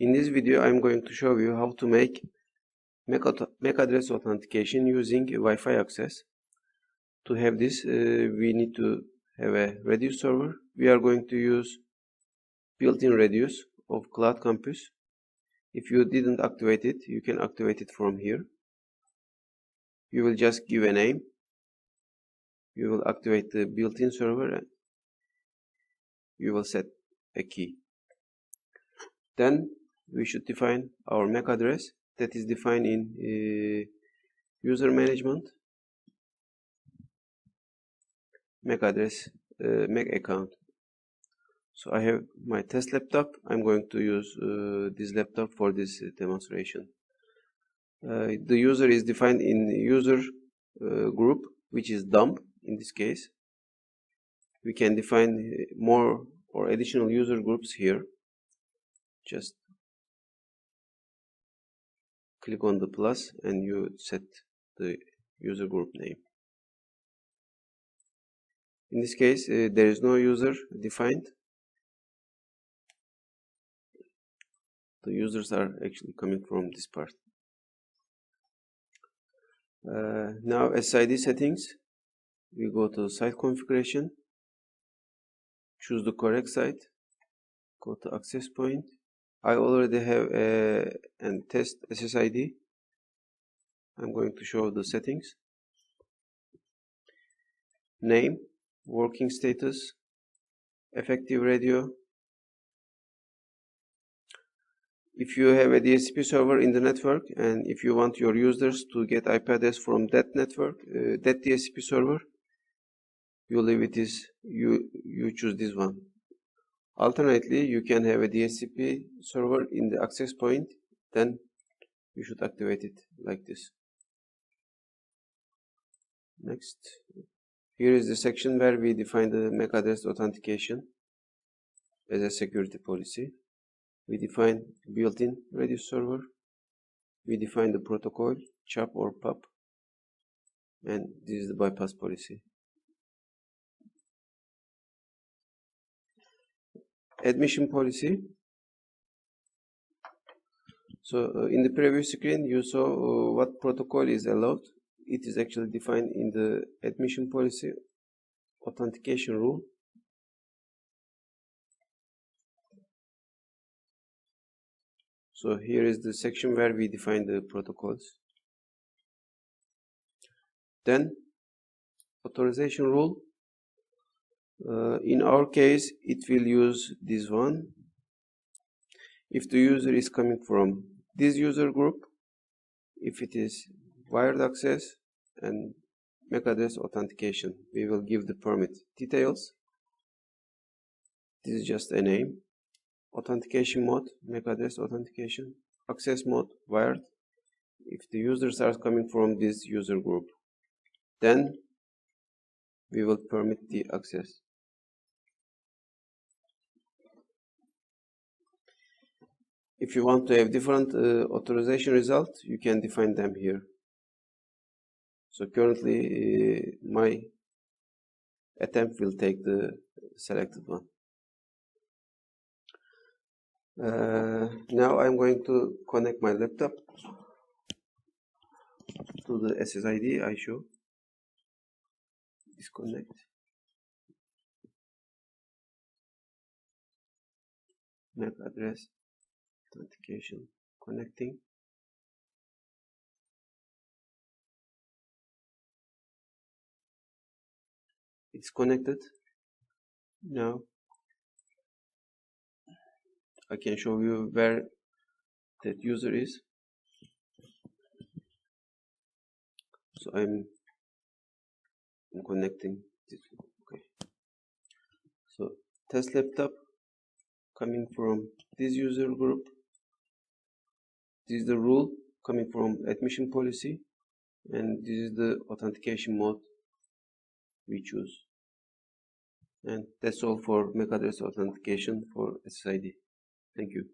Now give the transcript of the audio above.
In this video, I'm going to show you how to make MAC address authentication using Wi-Fi access. To have this, we need to have a Redis server. We are going to use built-in Redis of Cloud Campus. If you didn't activate it, you can activate it from here. You will just give a name. You will activate the built-in server and you will set a key. Then we should define our MAC address that is defined in user management, MAC address, MAC account. So I have my test laptop. I'm going to use this laptop for this demonstration. The user is defined in user group, which is dump in this case. We can define more or additional user groups here. Just click on the plus and you set the user group name. In this case, there is no user defined. The users are actually coming from this part. Now SSID settings. We go to site configuration. Choose the correct site. Go to access point. I already have a test SSID. I'm going to show the settings. Name, working status, effective radio. If you have a DHCP server in the network and if you want your users to get IP address from that network, that DHCP server, you leave it is you choose this one. Alternately, you can have a DHCP server in the access point, then you should activate it like this. Next, here is the section where we define the MAC address authentication as a security policy. We define built-in Redis server. We define the protocol, CHAP or PAP, and this is the bypass policy. Admission policy. So in the previous screen you saw what protocol is allowed. It is actually defined in the admission policy authentication rule. So here is the section where we define the protocols. Then authorization rule. In our case, it will use this one. If the user is coming from this user group, if it is wired access and MAC address authentication, we will give the permit details. This is just a name. Authentication mode, MAC address authentication. Access mode, wired. If the users are coming from this user group, then we will permit the access. If you want to have different authorization results, you can define them here. So currently, my attempt will take the selected one. Now I'm going to connect my laptop to the SSID I show. Disconnect. MAC address authentication connecting. It's connected. Now I can show you where that user is. So I'm connecting this. Okay. So test laptop coming from this user group. This is the rule coming from admission policy, and this is the authentication mode we choose. And that's all for MAC address authentication for SSID. Thank you.